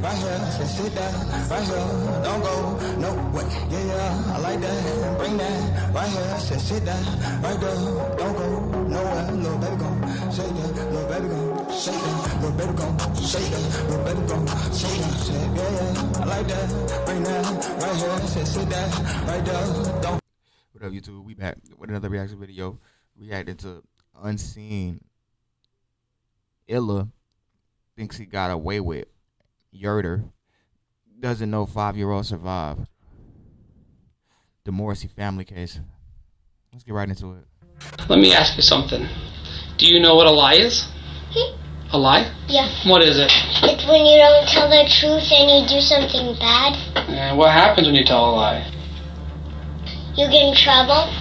right here, say sit down, right here, don't go, no way, yeah, I like that, bring that, right here, say sit down, right there, don't go, nowhere, little baby gon' shake that, little baby gon' shake that, little baby gon' shake that, little baby gon' shake that, say yeah, I like that, bring that, right here, say sit down, right there, don't. What up, YouTube? We back with another reaction video, reacting to Unseen. Illa thinks he got away with Yerder. Doesn't know 5-year-old survived. The Morrissey family case. Let's get right into it. Let me ask you something. Do you know what a lie is? A lie? Yeah. What is it? It's when you don't tell the truth and you do something bad. And what happens when you tell a lie? You get in trouble.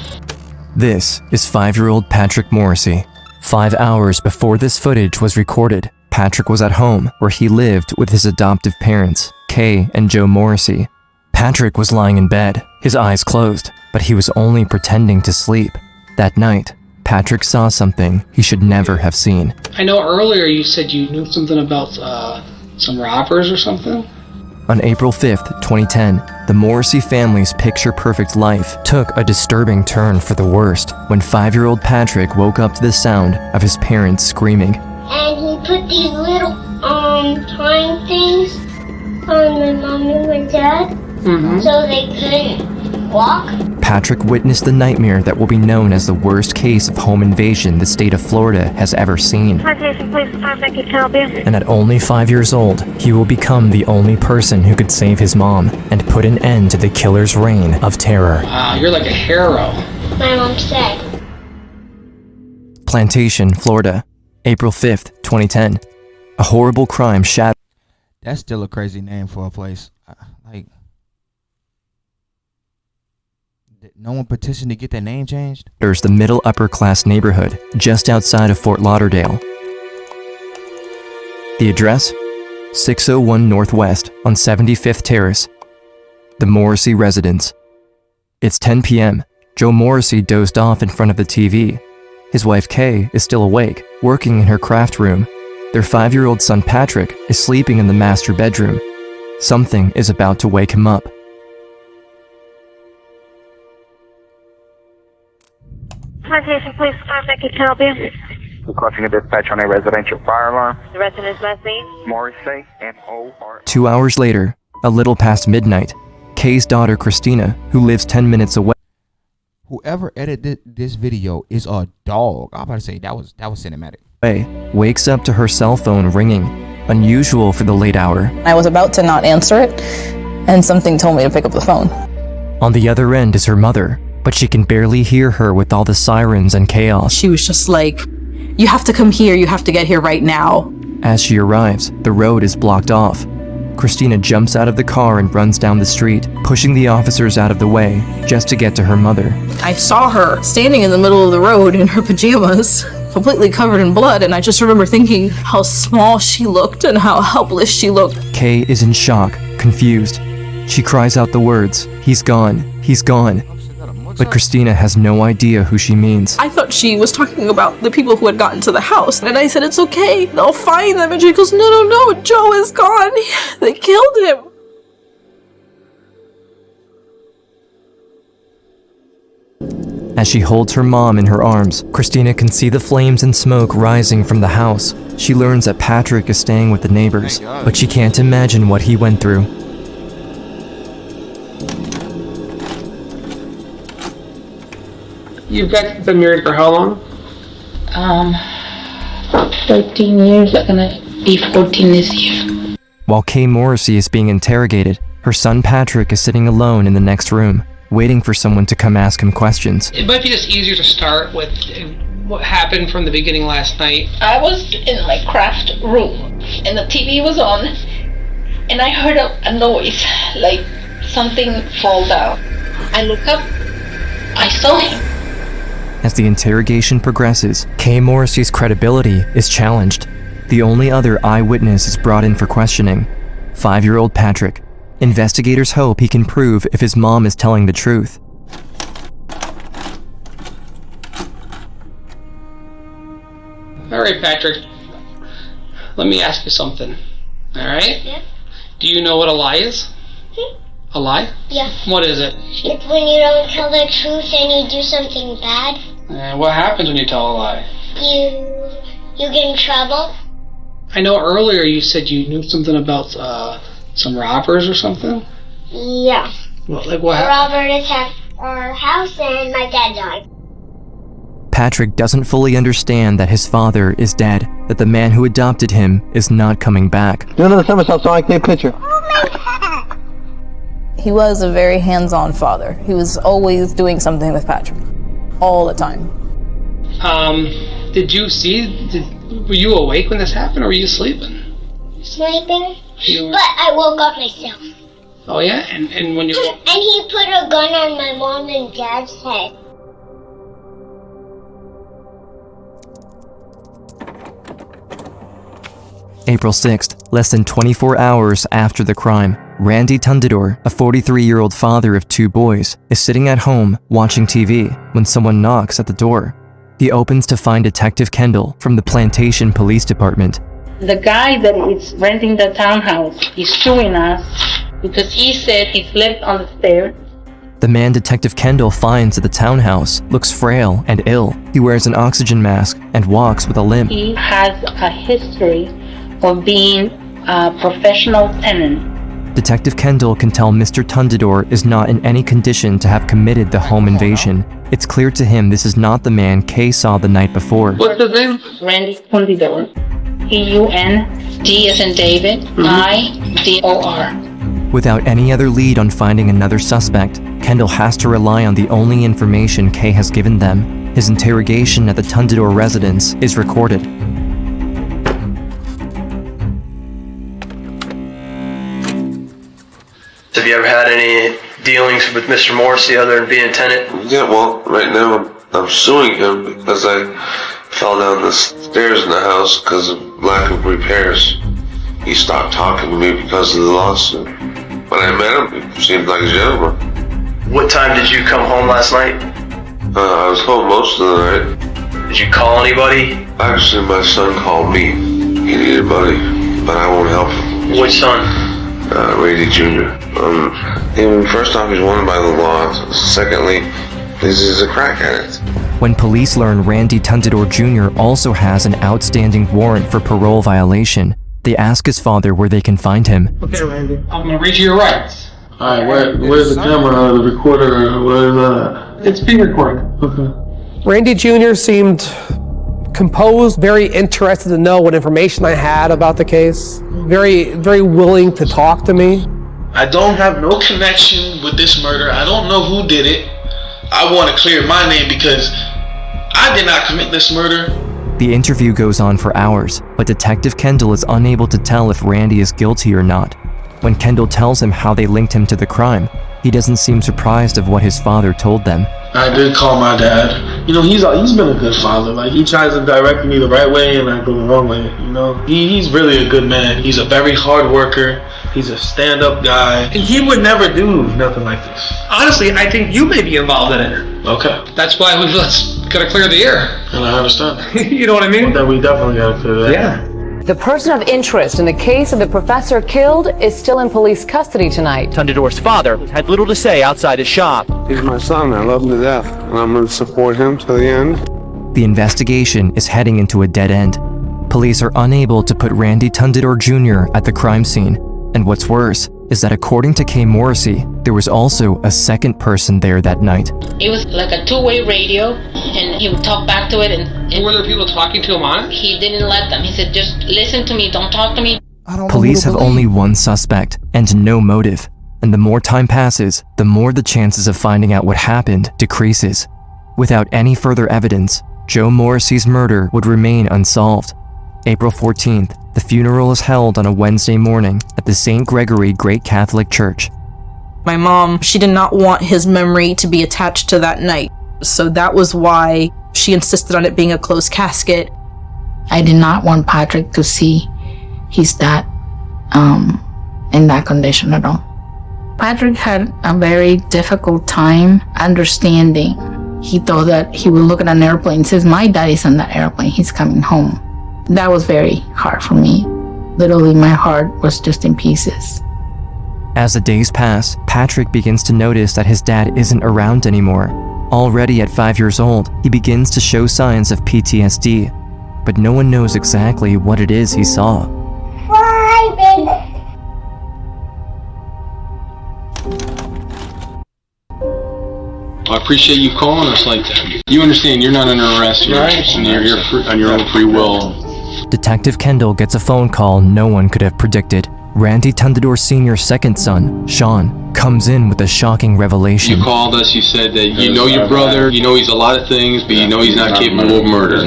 This is 5-year-old Patrick Morrissey. 5 hours before this footage was recorded, Patrick was at home where he lived with his adoptive parents, Kay and Joe Morrissey. Patrick was lying in bed, his eyes closed, but he was only pretending to sleep. That night, Patrick saw something he should never have seen. I know earlier you said you knew something about some robbers or something. On April 5th, 2010, the Morrissey family's picture-perfect life took a disturbing turn for the worst when 5-year-old Patrick woke up to the sound of his parents screaming. And he put these little time things on my mom and my dad so they couldn't walk. Patrick witnessed the nightmare that will be known as the worst case of home invasion the state of Florida has ever seen. And at only 5 years old, he will become the only person who could save his mom and put an end to the killer's reign of terror. Wow, you're like a hero. My mom said. Plantation, Florida, April 5th, 2010. A horrible crime shattered. That's still a crazy name for a place. Like, no one petitioned to get that name changed? There's the middle upper class neighborhood just outside of Fort Lauderdale. The address? 601 Northwest on 75th Terrace. The Morrissey residence. It's 10 p.m. Joe Morrissey dozed off in front of the TV. His wife Kay is still awake, working in her craft room. Their 5-year-old son Patrick is sleeping in the master bedroom. Something is about to wake him up. Plantation Police Department, can help you? Requesting a dispatch on a residential fire alarm. The resident's last name? Morrissey, M-O-R... 2 hours later, a little past midnight, Kay's daughter Christina, who lives 10 minutes away. Whoever edited this video is a dog. I'm about to say that was cinematic. Wakes up to her cell phone ringing, unusual for the late hour. I was about to not answer it, and something told me to pick up the phone. On the other end is her mother, but she can barely hear her with all the sirens and chaos. She was just like, you have to come here, you have to get here right now. As she arrives, the road is blocked off. Christina jumps out of the car and runs down the street, pushing the officers out of the way just to get to her mother. I saw her standing in the middle of the road in her pajamas, completely covered in blood, and I just remember thinking how small she looked and how helpless she looked. Kay is in shock, confused. She cries out the words, "He's gone, he's gone." But Christina has no idea who she means. I thought she was talking about the people who had gotten to the house, and I said, it's okay, they'll find them. And she goes, no, Joe is gone. They killed him. As she holds her mom in her arms, Christina can see the flames and smoke rising from the house. She learns that Patrick is staying with the neighbors, but she can't imagine what he went through. You guys been married for how long? 13 years. They're gonna be 14 this year. While Kay Morrissey is being interrogated, her son Patrick is sitting alone in the next room, waiting for someone to come ask him questions. It might be just easier to start with what happened from the beginning last night. I was in my craft room and the TV was on and I heard a noise like something fall down. I look up, I saw him. As the interrogation progresses, Kay Morrissey's credibility is challenged. The only other eyewitness is brought in for questioning, 5-year-old Patrick. Investigators hope he can prove if his mom is telling the truth. All right, Patrick. Let me ask you something. All right? Yeah. Do you know what a lie is? A lie? Yeah. What is it? It's when you don't tell the truth and you do something bad. And what happens when you tell a lie? You get in trouble. I know earlier you said you knew something about some robbers or something? Yeah. Well, like what A happened? robber attacked our house and my dad died. Patrick doesn't fully understand that his father is dead, that the man who adopted him is not coming back. Do another somersault so I can take a picture. He was a very hands-on father. He was always doing something with Patrick. All the time. Did you see, were you awake when this happened or were you sleeping? Sleeping. You were- But I woke up myself. Oh yeah? And when you woke And he put a gun on my mom and dad's head. April 6th, less than 24 hours after the crime, Randy Tundidor, a 43-year-old father of 2 boys, is sitting at home watching TV when someone knocks at the door. He opens to find Detective Kendall from the Plantation Police Department. The guy that is renting the townhouse is suing us because he said he slept on the stairs. The man Detective Kendall finds at the townhouse looks frail and ill. He wears an oxygen mask and walks with a limp. He has a history of being a professional tenant. Detective Kendall can tell Mr. Tundidor is not in any condition to have committed the home invasion. It's clear to him this is not the man Kay saw the night before. What's his name? Randy Tundidor. T-U-N-D as in David, I-D-O-R. Without any other lead on finding another suspect, Kendall has to rely on the only information Kay has given them. His interrogation at the Tundidor residence is recorded. Have you ever had any dealings with Mr. Morrissey other than being a tenant? Yeah, well, right now I'm suing him because I fell down the stairs in the house because of lack of repairs. He stopped talking to me because of the lawsuit. When I met him, he seemed like a gentleman. What time did you come home last night? I was home most of the night. Did you call anybody? Actually, my son called me. He needed money, but I won't help him. Which son? Randy Jr. First off, he's wanted by the law. Secondly, he's a crack addict. When police learn Randy Tundidor Jr. also has an outstanding warrant for parole violation, they ask his father where they can find him. Okay, Randy. I'm gonna read you your rights. Alright, where's the camera, the recorder, where's that? It's being recorded. Okay. Randy Jr. seemed composed, very interested to know what information I had about the case, very willing to talk to me. I don't have no connection with this murder. I don't know who did it. I want to clear my name because I did not commit this murder. The interview goes on for hours, but Detective Kendall is unable to tell if Randy is guilty or not. When Kendall tells him how they linked him to the crime, he doesn't seem surprised of what his father told them. I did call my dad. You know, he's been a good father. Like, he tries to direct me the right way and I go the wrong way, you know. He's really a good man. He's a very hard worker. He's a stand-up guy. And he would never do nothing like this. Honestly, I think you may be involved in it. Okay. That's why we gotta clear the air. And I understand. You know what I mean? Then we definitely gotta clear that. Yeah. The person of interest in the case of the professor killed is still in police custody tonight. Tundidor's father had little to say outside his shop. He's my son. I love him to death, and I'm going to support him to the end. The investigation is heading into a dead end. Police are unable to put Randy Tundidor Jr. at the crime scene. And what's worse is that according to Kay Morrissey, there was also a second person there that night. It was like a two-way radio, and he would talk back to it. And were there people talking to him on it? He didn't let them. He said, just listen to me, don't talk to me. Police have only one suspect and no motive. And the more time passes, the more the chances of finding out what happened decreases. Without any further evidence, Joe Morrissey's murder would remain unsolved. April 14th, the funeral is held on a Wednesday morning at the St. Gregory Great Catholic Church. My mom, she did not want his memory to be attached to that night. So that was why she insisted on it being a closed casket. I did not want Patrick to see his dad in that condition at all. Patrick had a very difficult time understanding. He thought that he would look at an airplane and says, my dad is on that airplane, he's coming home. That was very hard for me. literally my heart was just in pieces. As the days pass, Patrick begins to notice that his dad isn't around anymore. Already at 5 years old, he begins to show signs of PTSD, but no one knows exactly what it is he saw. I appreciate you calling us like that. You understand you're not under arrest, you're here on your own free will. Detective Kendall gets a phone call no one could have predicted. Randy Tundador Sr.'s second son, Sean, comes in with a shocking revelation. You called us, you said that you know your brother, you know he's a lot of things, but you know he's not capable of murder.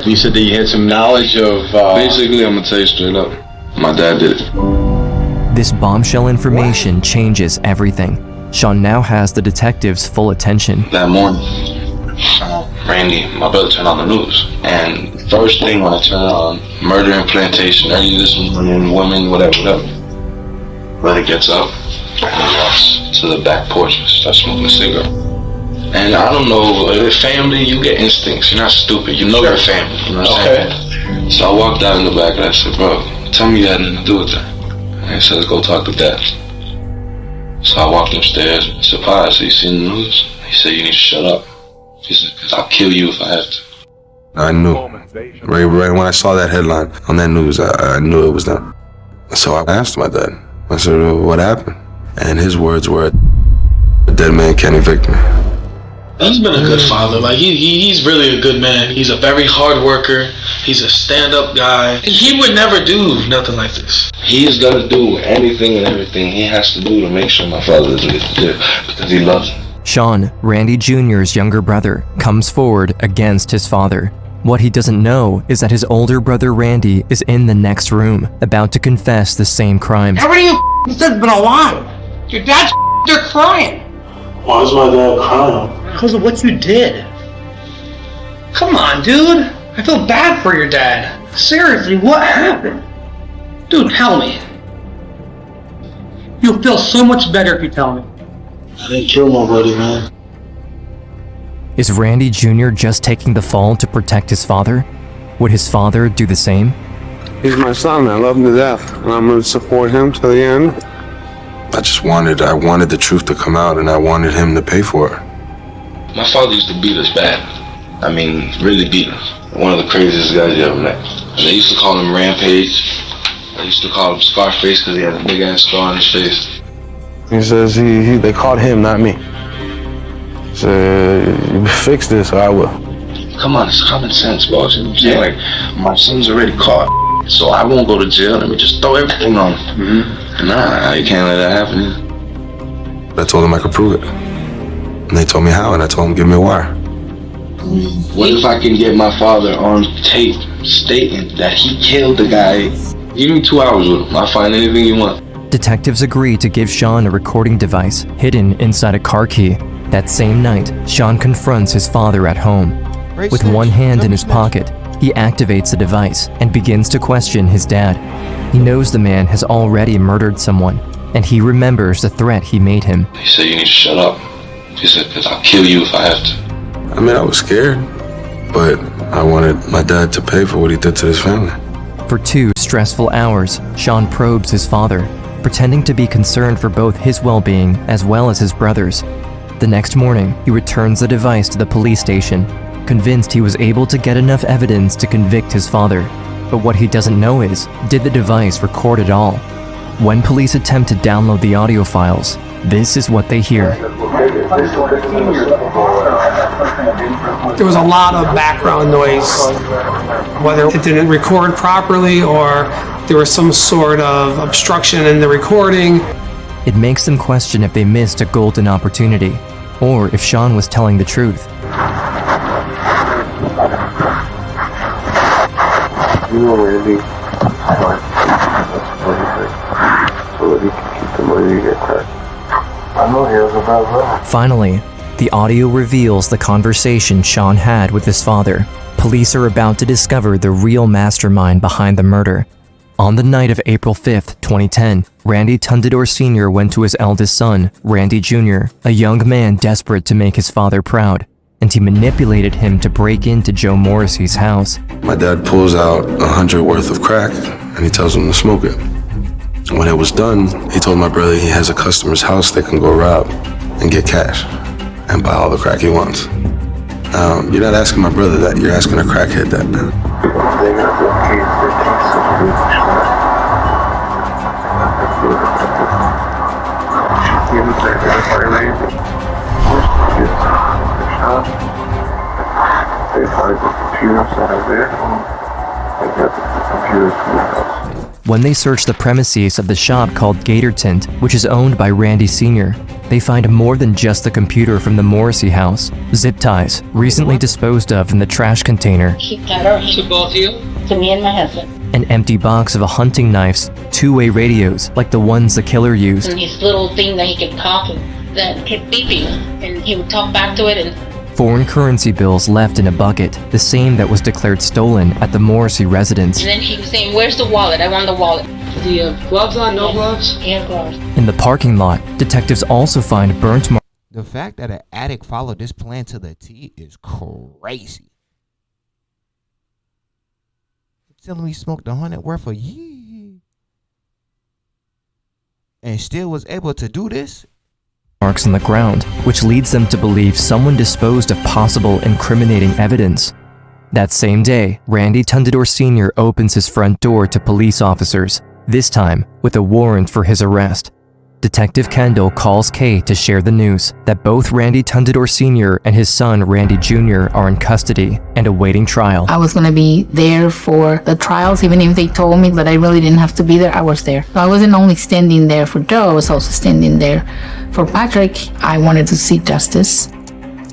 You said that you had some knowledge of... Basically, I'm gonna tell you straight up, my dad did it. This bombshell information changes everything. Sean now has the detective's full attention. That morning, Randy, my brother, turned on the news. And first thing when I turned on, murder and plantation, early this morning, women, whatever. Brother gets up and he walks to the back porch and starts smoking a cigarette. And I don't know, family, you get instincts. You're not stupid. You know your family. You know what I'm saying? So I walked out in the back and I said, bro, tell me you had nothing to do with that. And he says, go talk to dad. So I walked upstairs, surprised. So you seen the news? He said, you need to shut up. He said, because I'll kill you if I have to. I knew. Right when I saw that headline on that news, I knew it was them. So I asked my dad. I said, what happened? And his words were, a dead man can't evict me. He's been a good father. Like he's really a good man. He's a very hard worker. He's a stand-up guy. He would never do nothing like this. He's gonna do anything and everything he has to do to make sure my father doesn't get to jail because he loves him. Sean, Randy Jr.'s younger brother, comes forward against his father. What he doesn't know is that his older brother Randy is in the next room, about to confess the same crimes. How many you said been alive? Your dad's they're crying. Why is my dad crying? Because of what you did. Come on, dude. I feel bad for your dad. Seriously, what happened? Dude, tell me. You'll feel so much better if you tell me. I didn't kill nobody, man. Is Randy Jr. just taking the fall to protect his father? Would his father do the same? He's my son. I love him to death, and I'm going to support him to the end. I wanted the truth to come out, and I wanted him to pay for it. My father used to beat us bad. I mean, really beat us. One of the craziest guys you ever met. And they used to call him Rampage. They used to call him Scarface because he had a big ass scar on his face. He says they called him, not me. He said, you fix this or I will. Come on, it's common sense, boss. You know what I'm saying? Like, my son's already caught, so I won't go to jail. Let me just throw everything on him. Nah, you can't let that happen either. I told them I could prove it. And they told me how, and I told them, give me a wire. What if I can get my father on tape stating that he killed the guy? Give me 2 hours with him. I'll find anything you want. Detectives agree to give Sean a recording device hidden inside a car key. That same night, Sean confronts his father at home. With one hand in his pocket, he activates the device and begins to question his dad. He knows the man has already murdered someone, and he remembers the threat he made him. He said, you need to shut up. He said, because I'll kill you if I have to. I mean, I was scared, but I wanted my dad to pay for what he did to his family. For 2 stressful hours, Sean probes his father, pretending to be concerned for both his well-being as well as his brother's. The next morning, he returns the device to the police station, convinced he was able to get enough evidence to convict his father. But what he doesn't know is, did the device record it all? When police attempt to download the audio files, this is what they hear. There was a lot of background noise, whether it didn't record properly or there was some sort of obstruction in the recording. It makes them question if they missed a golden opportunity, or if Sean was telling the truth. You know, Randy, so that he can keep the money to get cracked. I know he has a bad run. Finally, the audio reveals the conversation Sean had with his father. Police are about to discover the real mastermind behind the murder. On the night of April 5th, 2010, Randy Tundador Sr. went to his eldest son, Randy Jr., a young man desperate to make his father proud. and he manipulated him to break into Joe Morrissey's house. My dad pulls out 100 worth of crack and he tells him to smoke it. When it was done, he told my brother he has a customer's house they can go rob and get cash and buy all the crack he wants. You're not asking my brother that, you're asking a crackhead that. When they search the premises of the shop called Gator Tint, which is owned by Randy Sr., they find more than just the computer from the Morrissey house. Zip ties, recently disposed of in the trash container. Keep that or to both of you? To me and my husband. An empty box of hunting knives, two-way radios like the ones the killer used. And his little thing that he kept talking, that kept beeping, and he would talk back to it and... Foreign currency bills left in a bucket, the same that was declared stolen at the Morrissey residence. And then he was saying, where's the wallet? I want the wallet. Do you have gloves on? No gloves? Yeah, gloves. In the parking lot, detectives also find burnt marks. The fact that an addict followed this plan to the T is crazy. You're telling me he smoked 100 worth of year and still was able to do this? Marks on the ground, which leads them to believe someone disposed of possible incriminating evidence. That same day, Randy Tundador Sr. opens his front door to police officers, this time with a warrant for his arrest. Detective Kendall calls Kay to share the news that both Randy Tundador Sr. and his son Randy Jr. are in custody and awaiting trial. I was going to be there for the trials, even if they told me that I really didn't have to be there, I was there. So I wasn't only standing there for Joe, I was also standing there for Patrick. I wanted to see justice.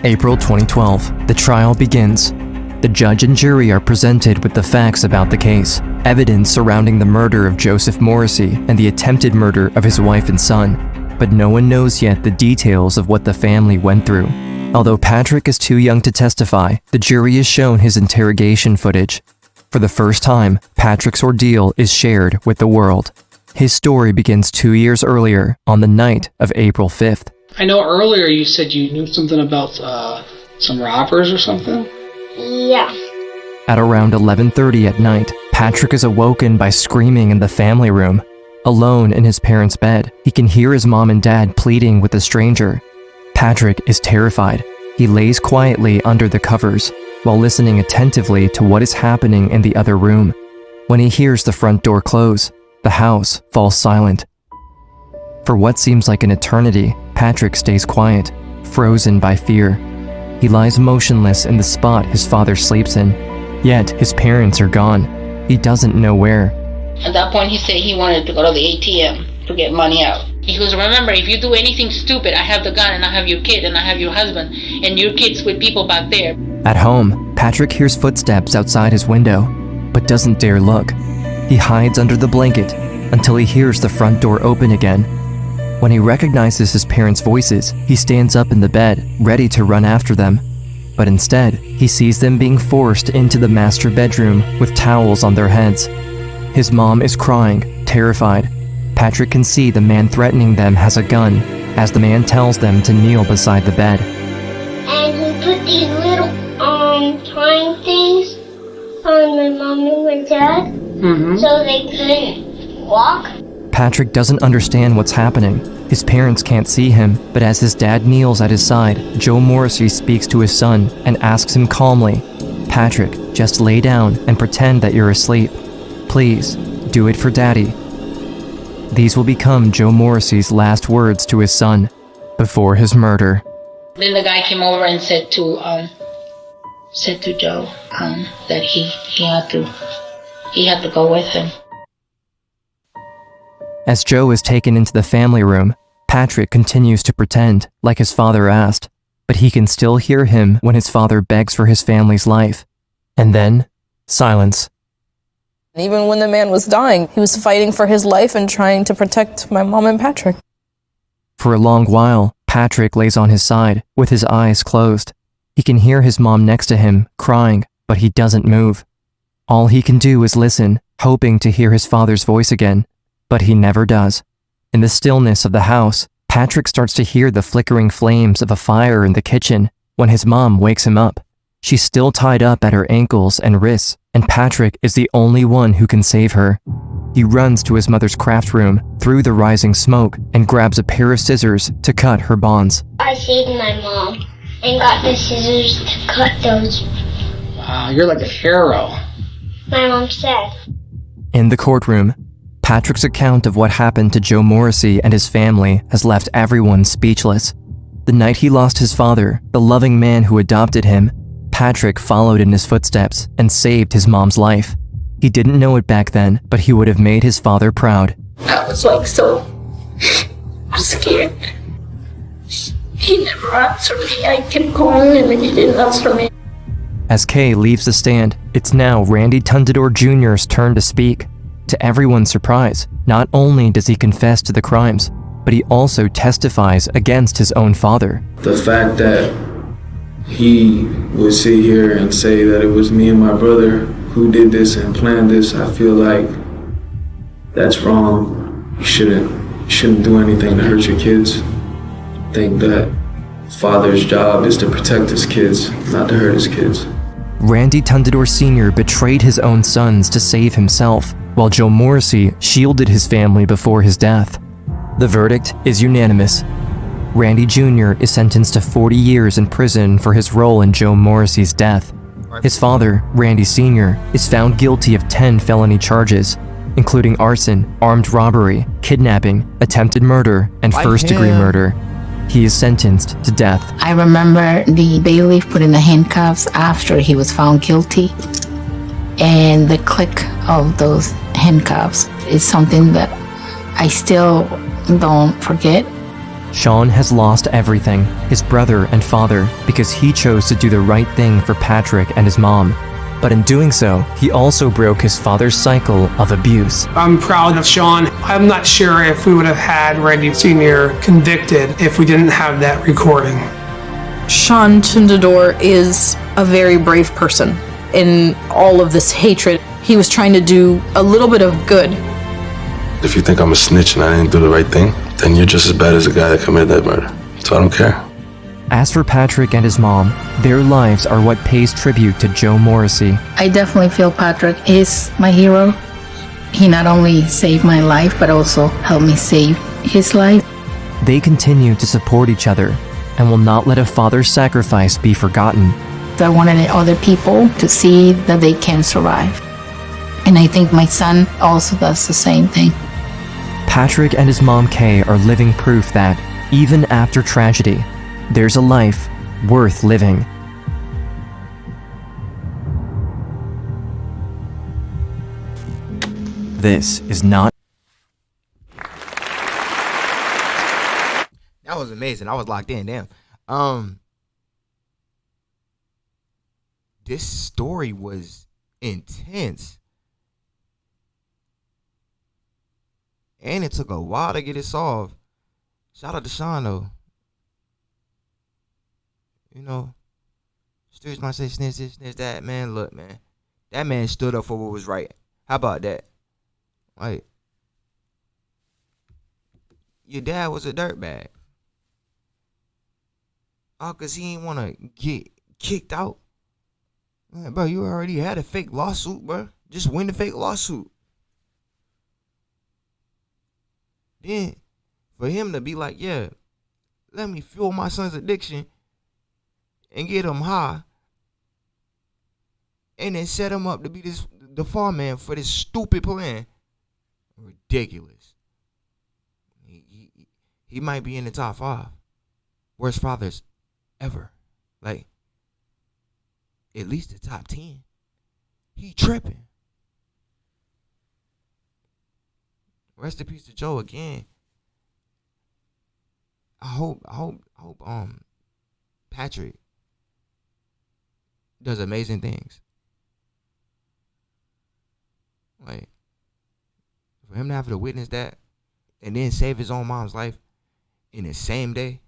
April 2012, the trial begins. The judge and jury are presented with the facts about the case, evidence surrounding the murder of Joseph Morrissey and the attempted murder of his wife and son, but no one knows yet the details of what the family went through. Although Patrick is too young to testify, the jury is shown his interrogation footage. For the first time, Patrick's ordeal is shared with the world. His story begins 2 years earlier, on the night of April 5th. I know earlier you said you knew something about some robbers or something? Yeah. At around 11:30 at night, Patrick is awoken by screaming in the family room. Alone in his parents' bed, he can hear his mom and dad pleading with a stranger. Patrick is terrified. He lays quietly under the covers, while listening attentively to what is happening in the other room. When he hears the front door close, the house falls silent. For what seems like an eternity, Patrick stays quiet, frozen by fear. He lies motionless in the spot his father sleeps in, yet his parents are gone. He doesn't know where. At that point, he said he wanted to go to the ATM to get money out. He goes, remember, if you do anything stupid, I have the gun and I have your kid and I have your husband and your kid's with people back there. At home, Patrick hears footsteps outside his window, but doesn't dare look. He hides under the blanket until he hears the front door open again. When he recognizes his parents' voices, he stands up in the bed, ready to run after them. But instead, he sees them being forced into the master bedroom with towels on their heads. His mom is crying, terrified. Patrick can see the man threatening them has a gun, as the man tells them to kneel beside the bed. And he put these little twine things on my mom and my dad, so they couldn't walk. Patrick doesn't understand what's happening. His parents can't see him, but as his dad kneels at his side, Joe Morrissey speaks to his son and asks him calmly, "Patrick, just lay down and pretend that you're asleep. Please, do it for Daddy." These will become Joe Morrissey's last words to his son before his murder. Then the guy came over and said to Joe that he had to go with him. As Joe is taken into the family room, Patrick continues to pretend, like his father asked, but he can still hear him when his father begs for his family's life. And then, silence. Even when the man was dying, he was fighting for his life and trying to protect my mom and Patrick. For a long while, Patrick lays on his side, with his eyes closed. He can hear his mom next to him, crying, but he doesn't move. All he can do is listen, hoping to hear his father's voice again. But he never does. In the stillness of the house, Patrick starts to hear the flickering flames of a fire in the kitchen. when his mom wakes him up. She's still tied up at her ankles and wrists, and Patrick is the only one who can save her. He runs to his mother's craft room through the rising smoke and grabs a pair of scissors to cut her bonds. I saved my mom and got the scissors to cut those. Wow, you're like a hero. My mom said. In the courtroom, Patrick's account of what happened to Joe Morrissey and his family has left everyone speechless. The night he lost his father, the loving man who adopted him, Patrick followed in his footsteps and saved his mom's life. He didn't know it back then, but he would have made his father proud. I was like so scared. He never answered me. I kept calling him and he didn't answer me. As Kay leaves the stand, it's now Randy Tundador Jr.'s turn to speak. To everyone's surprise, not only does he confess to the crimes, but he also testifies against his own father. The fact that he would sit here and say that it was me and my brother who did this and planned this, I feel like that's wrong. You shouldn't do anything to hurt your kids. I think that father's job is to protect his kids, not to hurt his kids. Randy Tundador Sr. betrayed his own sons to save himself, while Joe Morrissey shielded his family before his death. The verdict is unanimous. Randy Jr. is sentenced to 40 years in prison for his role in Joe Morrissey's death. His father, Randy Sr., is found guilty of 10 felony charges, including arson, armed robbery, kidnapping, attempted murder, and first-degree murder. He is sentenced to death. I remember the bailiff putting the handcuffs after he was found guilty, and the click of those handcuffs is something that I still don't forget. Sean has lost everything, his brother and father, because he chose to do the right thing for Patrick and his mom. But in doing so, he also broke his father's cycle of abuse. I'm proud of Sean. I'm not sure if we would have had Randy Sr. convicted if we didn't have that recording. Sean Tundador is a very brave person. In all of this hatred, he was trying to do a little bit of good. If you think I'm a snitch and I didn't do the right thing, then you're just as bad as the guy that committed that murder. So I don't care. As for Patrick and his mom, their lives are what pays tribute to Joe Morrissey. I definitely feel Patrick is my hero. He not only saved my life, but also helped me save his life. They continue to support each other and will not let a father's sacrifice be forgotten. I wanted other people to see that they can survive. And I think my son also does the same thing. Patrick and his mom Kay are living proof that, even after tragedy, there's a life worth living. This is not. That was amazing. I was locked in. Damn. This story was intense. And it took a while to get it solved. Shout out to Sean though. You know, streets might say snitch this, snitch that. Man, look, man. That man stood up for what was right. How about that? Like, your dad was a dirtbag. Oh, cause he ain't wanna get kicked out. Man, bro, you already had a fake lawsuit, bro. Just win the fake lawsuit. Then, for him to be like, yeah, let me fuel my son's addiction and get him high, and then set him up to be the farm man for this stupid plan. Ridiculous. He might be in the top 5 worst fathers ever. Like, at least the top 10. He tripping. Rest in peace to Joe again. I hope Patrick does amazing things. Like, for him to have to witness that and then save his own mom's life in the same day.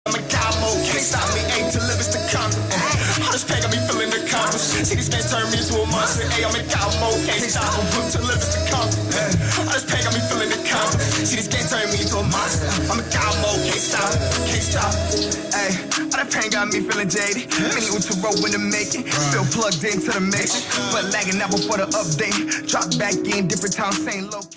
I'm a cowboy, can't stop me, ain't to live is to come. All this pain got me feeling accomplished. See, this can't turn me into a monster. Hey, I'm a cowboy, can't stop me, to live is to come. All this pain got me feeling accomplished. See, this can't turn me into a monster. I'm a cowboy, can't stop, can't stop. Hey, all that pain got me feeling jaded. Many with to roll when to make it. Still plugged into the mix, but lagging out before the update. Drop back in, different time, same location.